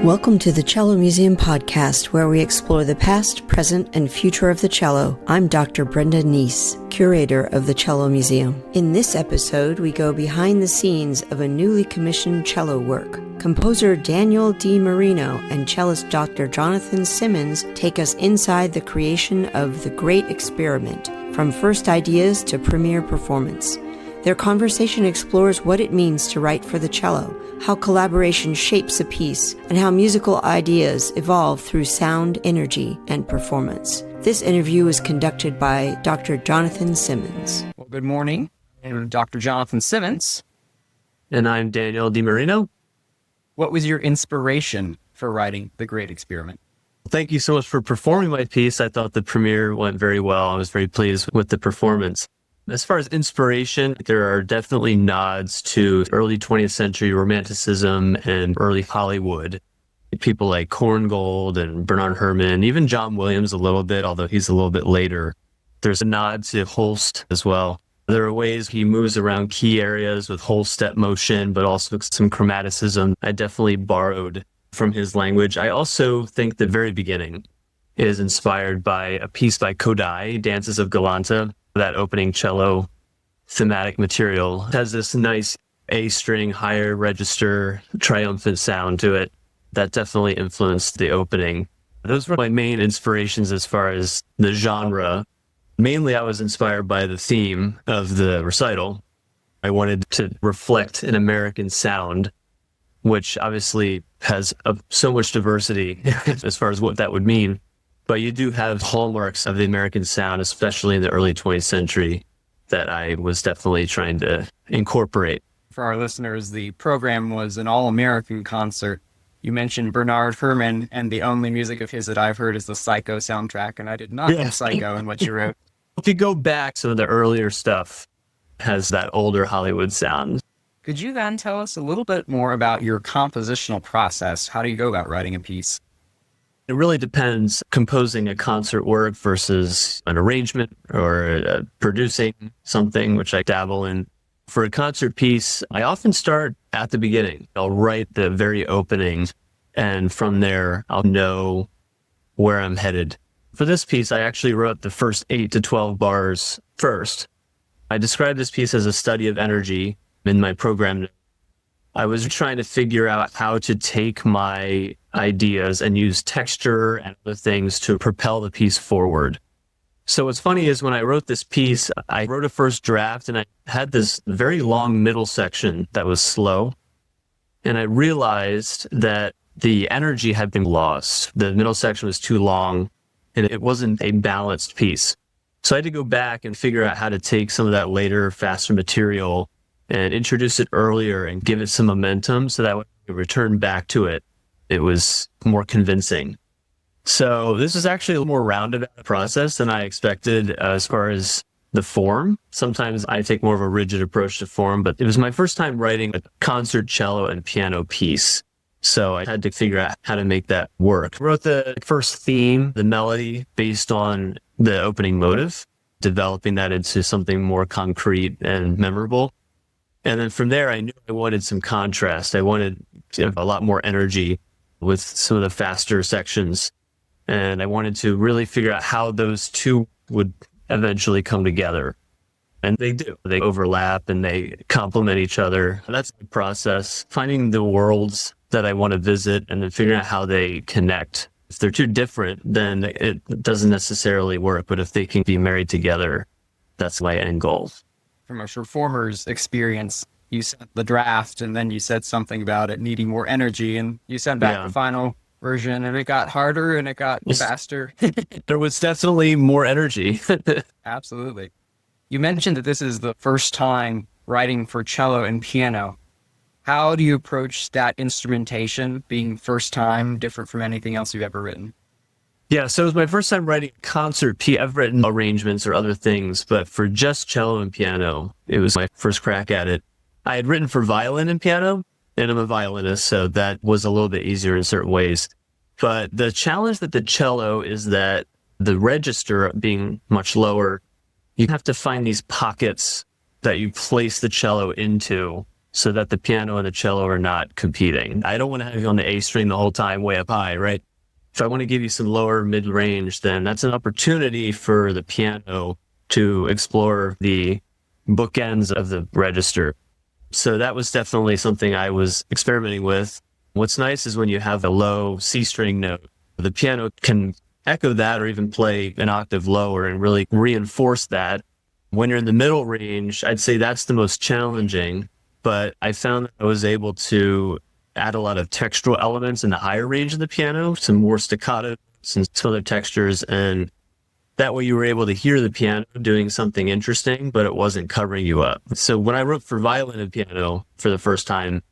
Welcome to the Cello Museum Podcast, where we explore the past, present, and future of the cello. I'm Dr. Brenda Neese, curator of the Cello Museum. In this episode, we go behind the scenes of a newly commissioned cello work. Composer Daniel DiMarino and cellist Dr. Jonathan Simmons take us inside the creation of The Great Experiment, from first ideas to premiere performance. Their conversation explores what it means to write for the cello, how collaboration shapes a piece, and how musical ideas evolve through sound, energy, and performance. This interview was conducted by Dr. Jonathan Simmons. Well, good morning. I'm Dr. Jonathan Simmons. And I'm Daniel DiMarino. What was your inspiration for writing The Great Experiment? Thank you so much for performing my piece. I thought the premiere went very well. I was very pleased with the performance. As far as inspiration, there are definitely nods to early 20th century romanticism and early Hollywood. People like Korngold and Bernard Herrmann, even John Williams a little bit, although he's a little bit later. There's a nod to Holst as well. There are ways he moves around key areas with whole step motion, but also some chromaticism. I definitely borrowed from his language. I also think the very beginning is inspired by a piece by Kodály, Dances of Galanta. That opening cello thematic material has this nice A string, higher register, triumphant sound to it that definitely influenced the opening. Those were my main inspirations as far as the genre. Mainly, I was inspired by the theme of the recital. I wanted to reflect an American sound, which obviously has so much diversity as far as what that would mean. But you do have hallmarks of the American sound, especially in the early 20th century, that I was definitely trying to incorporate. For our listeners, the program was an all-American concert. You mentioned Bernard Herrmann, and the only music of his that I've heard is the Psycho soundtrack, and I did not know Psycho in what you wrote. If you go back, some of the earlier stuff has that older Hollywood sound. Could you then tell us a little bit more about your compositional process? How do you go about writing a piece? It really depends, composing a concert work versus an arrangement or producing something, which I dabble in. For a concert piece, I often start at the beginning. I'll write the very opening, and from there, I'll know where I'm headed. For this piece, I actually wrote the first 8 to 12 bars first. I described this piece as a study of energy in my program. I was trying to figure out how to take my ideas and use texture and other things to propel the piece forward. So what's funny is when I wrote this piece, I wrote a first draft and I had this very long middle section that was slow. And I realized that the energy had been lost. The middle section was too long and it wasn't a balanced piece. So I had to go back and figure out how to take some of that later, faster material and introduce it earlier and give it some momentum so that when we return back to it, it was more convincing. So this is actually a more roundabout process than I expected as far as the form. Sometimes I take more of a rigid approach to form, but it was my first time writing a concert cello and piano piece. So I had to figure out how to make that work. I wrote the first theme, the melody, based on the opening motive, developing that into something more concrete and memorable. And then from there, I knew I wanted some contrast. I wanted a lot more energy with some of the faster sections. And I wanted to really figure out how those two would eventually come together. And they do. They overlap and they complement each other. That's the process, finding the worlds that I want to visit and then figuring out how they connect. If they're too different, then it doesn't necessarily work. But if they can be married together, that's my end goal. From a performer's experience, you sent the draft and then you said something about it needing more energy and you sent back the final version and it got harder and it got faster. There was definitely more energy. Absolutely. You mentioned that this is the first time writing for cello and piano. How do you approach that instrumentation being first time, different from anything else you've ever written? Yeah, so it was my first time writing a concert piece. I've written arrangements or other things, but for just cello and piano, it was my first crack at it. I had written for violin and piano, and I'm a violinist, so that was a little bit easier in certain ways. But the challenge with the cello is that the register being much lower, you have to find these pockets that you place the cello into so that the piano and the cello are not competing. I don't want to have you on the A string the whole time way up high, right? If I want to give you some lower mid-range, then that's an opportunity for the piano to explore the bookends of the register. So that was definitely something I was experimenting with. What's nice is when you have a low C string note, the piano can echo that or even play an octave lower and really reinforce that. When you're in the middle range, I'd say that's the most challenging, but I found that I was able to add a lot of textural elements in the higher range of the piano, some more staccato, some other textures, and that way you were able to hear the piano doing something interesting, but it wasn't covering you up. So when I wrote for violin and piano for the first time,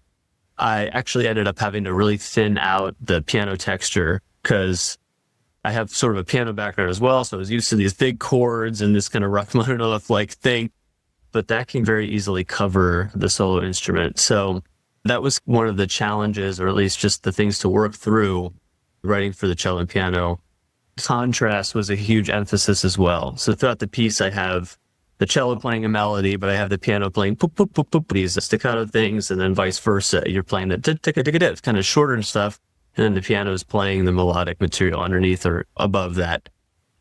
I actually ended up having to really thin out the piano texture because I have sort of a piano background as well. So I was used to these big chords and this kind of Rachmaninoff-like thing, but that can very easily cover the solo instrument. So that was one of the challenges, or at least just the things to work through writing for the cello and piano. Contrast was a huge emphasis as well. So throughout the piece, I have the cello playing a melody, but I have the piano playing poop, poop, poop, poop, these staccato things, and then vice versa. You're playing the tick-a-tick-a-tick, kind of shorter and stuff, and then the piano is playing the melodic material underneath or above that.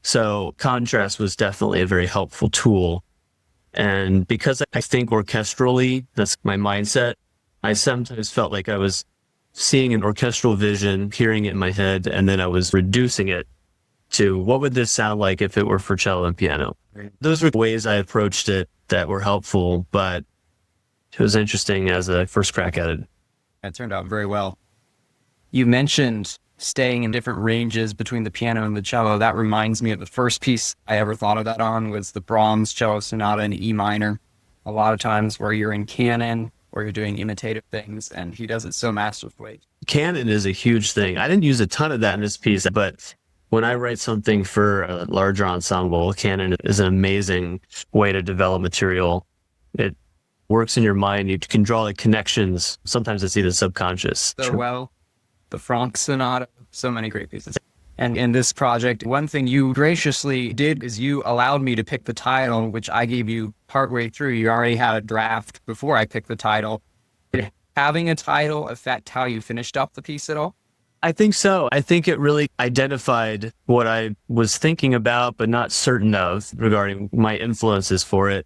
So contrast was definitely a very helpful tool. And because I think orchestrally, that's my mindset, I sometimes felt like I was seeing an orchestral vision, hearing it in my head, and then I was reducing it to what would this sound like if it were for cello and piano. Those were ways I approached it that were helpful, but it was interesting as a first crack at it. It turned out very well. You mentioned staying in different ranges between the piano and the cello. That reminds me of the first piece I ever thought of that on was the Brahms Cello Sonata in E minor. A lot of times where you're in canon or you're doing imitative things, and he does it so masterfully. Canon is a huge thing. I didn't use a ton of that in this piece, but when I write something for a larger ensemble, canon is an amazing way to develop material. It works in your mind. You can draw the connections. Sometimes it's even subconscious. So well, the Franck Sonata, so many great pieces. And in this project, one thing you graciously did is you allowed me to pick the title, which I gave you partway through. You already had a draft before I picked the title. Did having a title affect how you finished up the piece at all? I think so. I think it really identified what I was thinking about, but not certain of regarding my influences for it.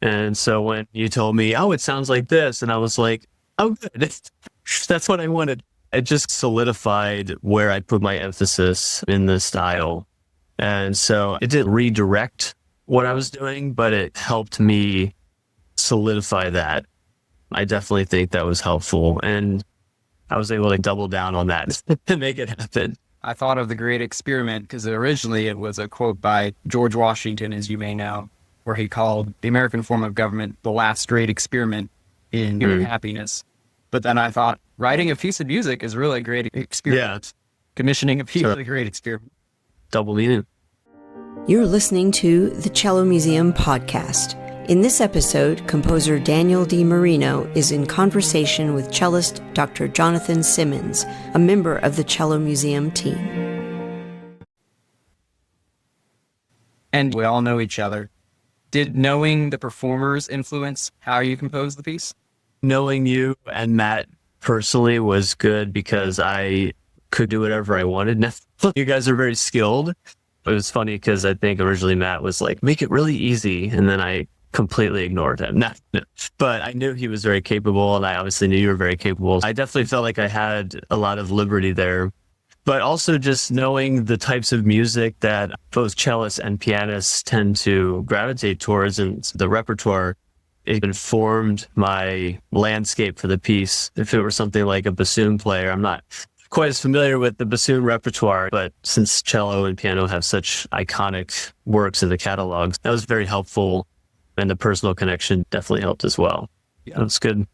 And so when you told me, oh, it sounds like this, and I was like, oh, good. That's what I wanted. It just solidified where I put my emphasis in the style. And so it didn't redirect what I was doing, but it helped me solidify that. I definitely think that was helpful. And I was able to double down on that to make it happen. I thought of the Great Experiment because originally it was a quote by George Washington, as you may know, where he called the American form of government the last great experiment in human happiness. But then I thought, writing a piece of music is really a great experiment. Yeah. Commissioning a piece is a great experiment. Double meaning. You're listening to the Cello Museum Podcast. In this episode, composer Daniel DiMarino is in conversation with cellist Dr. Jonathan Simmons, a member of the Cello Museum team. And we all know each other. Did knowing the performers influence how you composed the piece? Knowing you and Matt personally was good because I could do whatever I wanted. You guys are very skilled. It was funny because I think originally Matt was like, make it really easy. And then I completely ignored him. But I knew he was very capable, and I obviously knew you were very capable. I definitely felt like I had a lot of liberty there. But also just knowing the types of music that both cellists and pianists tend to gravitate towards and the repertoire, it informed my landscape for the piece. If it were something like a bassoon player, I'm not quite as familiar with the bassoon repertoire, but since cello and piano have such iconic works in the catalogs, that was very helpful. And the personal connection definitely helped as well. Yeah, that's good.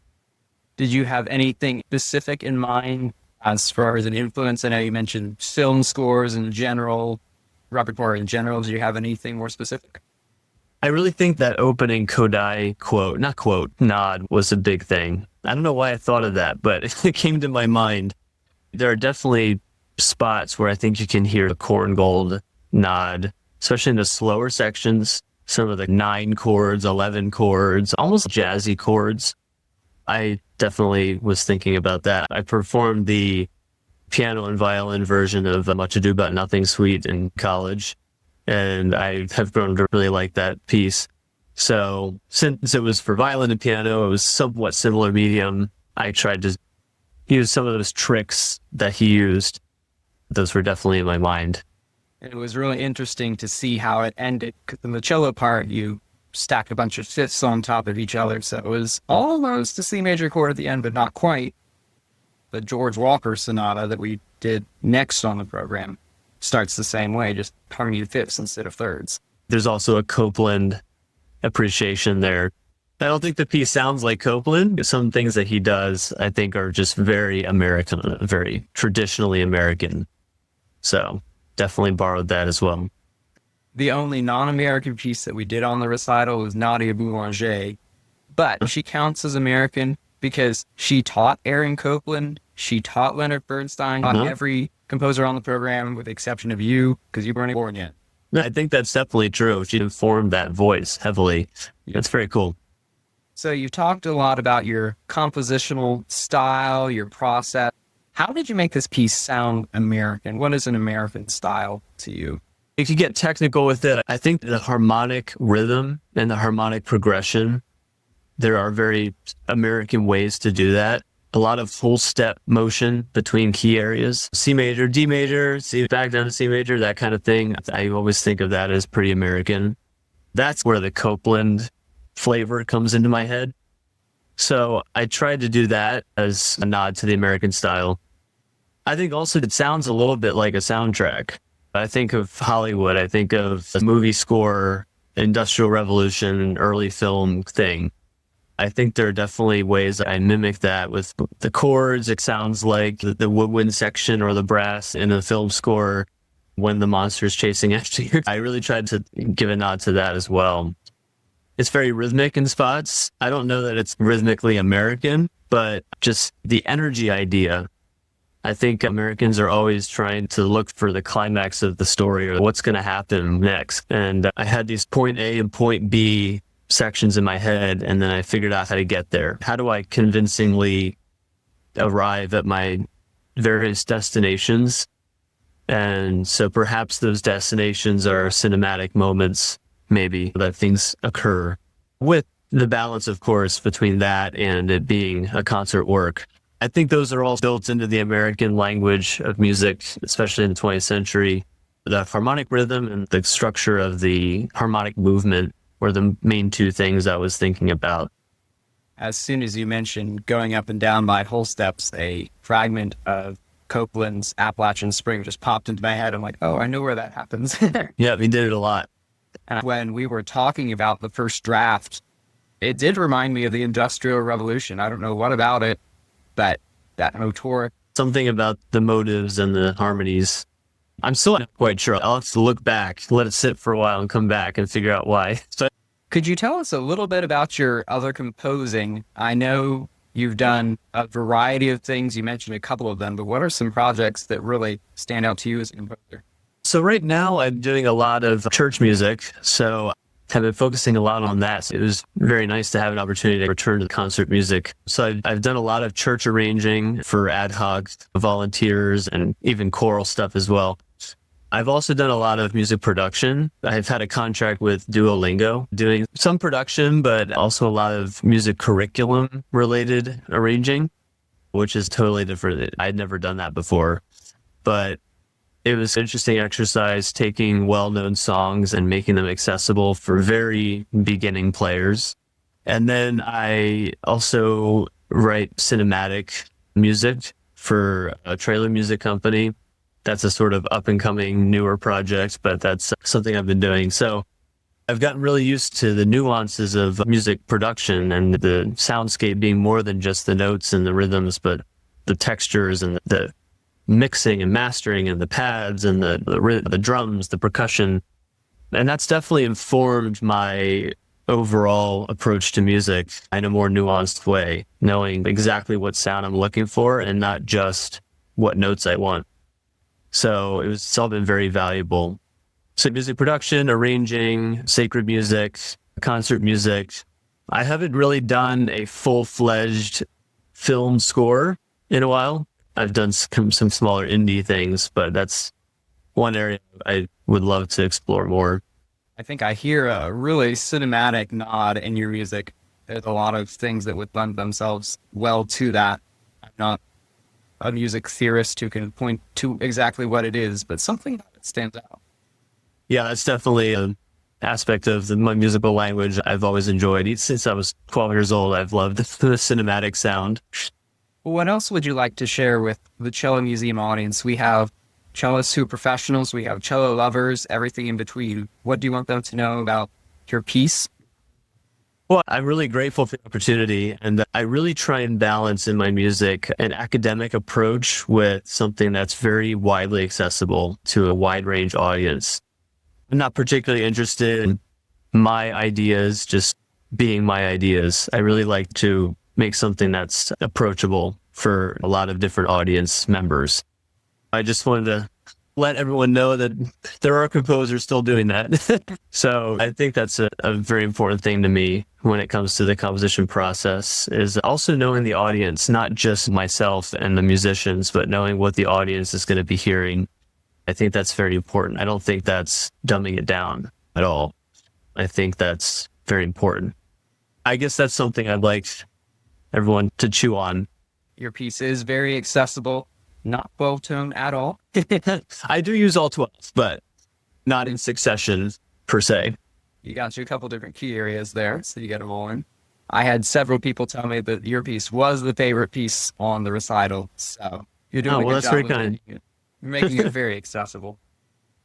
Did you have anything specific in mind as far as an influence? I know you mentioned film scores in general, repertoire in general. Did you have anything more specific? I really think that opening Kodály nod was a big thing. I don't know why I thought of that, but it came to my mind. There are definitely spots where I think you can hear the Korngold nod, especially in the slower sections. Some of the 9 chords, 11 chords, almost jazzy chords. I definitely was thinking about that. I performed the piano and violin version of Much Ado About Nothing Suite in college, and I have grown to really like that piece. So since it was for violin and piano, it was somewhat similar medium. I tried to use some of those tricks that he used. Those were definitely in my mind. And it was really interesting to see how it ended. 'Cause in the cello part, you stacked a bunch of fifths on top of each other. So it was almost a C major chord at the end, but not quite. The George Walker sonata that we did next on the program starts the same way, just harmony of fifths instead of thirds. There's also a Copland appreciation there. I don't think the piece sounds like Copland. Some things that he does, I think, are just very American, very traditionally American. So definitely borrowed that as well. The only non-American piece that we did on the recital was Nadia Boulanger, but she counts as American because she taught Aaron Copland, she taught Leonard Bernstein, taught every composer on the program with the exception of you, because you weren't born yet. I think that's definitely true. She informed that voice heavily. That's very cool. So you talked a lot about your compositional style, your process. How did you make this piece sound American? What is an American style to you? If you get technical with it, I think the harmonic rhythm and the harmonic progression, there are very American ways to do that. A lot of full step motion between key areas. C major, D major, C back down to C major, that kind of thing. I always think of that as pretty American. That's where the Copland flavor comes into my head. So I tried to do that as a nod to the American style. I think also it sounds a little bit like a soundtrack. I think of Hollywood. I think of a movie score, Industrial Revolution, early film thing. I think there are definitely ways I mimic that with the chords. It sounds like the woodwind section or the brass in a film score when the monster's chasing after you. I really tried to give a nod to that as well. It's very rhythmic in spots. I don't know that it's rhythmically American, but just the energy idea. I think Americans are always trying to look for the climax of the story or what's going to happen next. And I had these point A and point B sections in my head, and then I figured out how to get there. How do I convincingly arrive at my various destinations? And so perhaps those destinations are cinematic moments, maybe, that things occur with the balance, of course, between that and it being a concert work. I think those are all built into the American language of music, especially in the 20th century. The harmonic rhythm and the structure of the harmonic movement were the main two things I was thinking about. As soon as you mentioned going up and down by whole steps, a fragment of Copland's Appalachian Spring just popped into my head. I'm like, oh, I know where that happens. Yeah, we did it a lot. And when we were talking about the first draft, it did remind me of the Industrial Revolution. I don't know what about it, but that motoric. Something about the motives and the harmonies. I'm still not quite sure. I'll have to look back, let it sit for a while and come back and figure out why. So, could you tell us a little bit about your other composing? I know you've done a variety of things. You mentioned a couple of them, but what are some projects that really stand out to you as a composer? So right now I'm doing a lot of church music. So I've been focusing a lot on that. So it was very nice to have an opportunity to return to concert music. So I've done a lot of church arranging for ad hoc volunteers and even choral stuff as well. I've also done a lot of music production. I've had a contract with Duolingo doing some production, but also a lot of music curriculum related arranging, which is totally different. I'd never done that before, but it was an interesting exercise taking well-known songs and making them accessible for very beginning players. And then I also write cinematic music for a trailer music company. That's a sort of up-and-coming newer project, but that's something I've been doing. So I've gotten really used to the nuances of music production and the soundscape being more than just the notes and the rhythms, but the textures and the mixing and mastering and the pads and the drums, the percussion. And that's definitely informed my overall approach to music in a more nuanced way, knowing exactly what sound I'm looking for and not just what notes I want. So it's all been very valuable. So music production, arranging, sacred music, concert music. I haven't really done a full-fledged film score in a while. I've done some smaller indie things, but that's one area I would love to explore more. I think I hear a really cinematic nod in your music. There's a lot of things that would lend themselves well to that. I'm not a music theorist who can point to exactly what it is, but something that stands out. Yeah, that's definitely an aspect of my musical language I've always enjoyed. Since I was 12 years old, I've loved the cinematic sound. What else would you like to share with the Cello Museum audience? We have cellists who are professionals, we have cello lovers, everything in between. What do you want them to know about your piece? Well, I'm really grateful for the opportunity, and I really try and balance in my music an academic approach with something that's very widely accessible to a wide range audience. I'm not particularly interested in my ideas just being my ideas. I really like to make something that's approachable for a lot of different audience members. I just wanted to let everyone know that there are composers still doing that. So I think that's a very important thing to me when it comes to the composition process, is also knowing the audience, not just myself and the musicians, but knowing what the audience is going to be hearing. I think that's very important. I don't think that's dumbing it down at all. I think that's very important. I guess that's something I'd like everyone to chew on. Your piece is very accessible, not 12-tone at all. I do use all 12, but not in succession per se. You got you a couple different key areas there, so you get them all in. I had several people tell me that your piece was the favorite piece on the recital, so you're doing a good that's job very of kind. making it very accessible.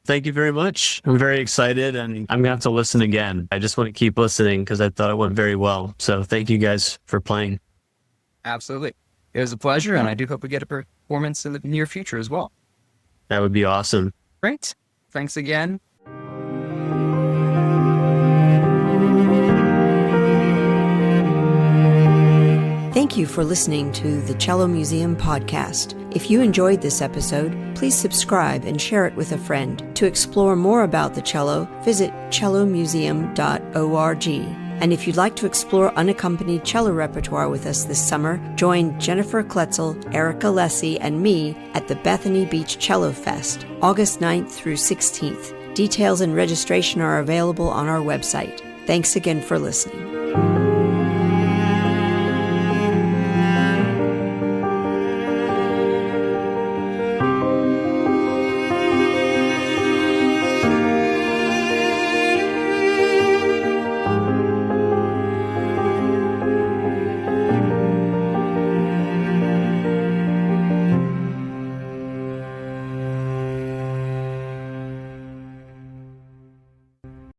Thank you very much. I'm very excited, and I'm going to have to listen again. I just want to keep listening because I thought it went very well. So thank you guys for playing. Absolutely. It was a pleasure, and I do hope we get a performance in the near future as well. That would be awesome. Great. Thanks again. Thank you for listening to the Cello Museum Podcast. If you enjoyed this episode, please subscribe and share it with a friend. To explore more about the cello, visit cellomuseum.org. And if you'd like to explore unaccompanied cello repertoire with us this summer, join Jennifer Kletzel, Erica Lessie, and me at the Bethany Beach Cello Fest, August 9th through 16th. Details and registration are available on our website. Thanks again for listening.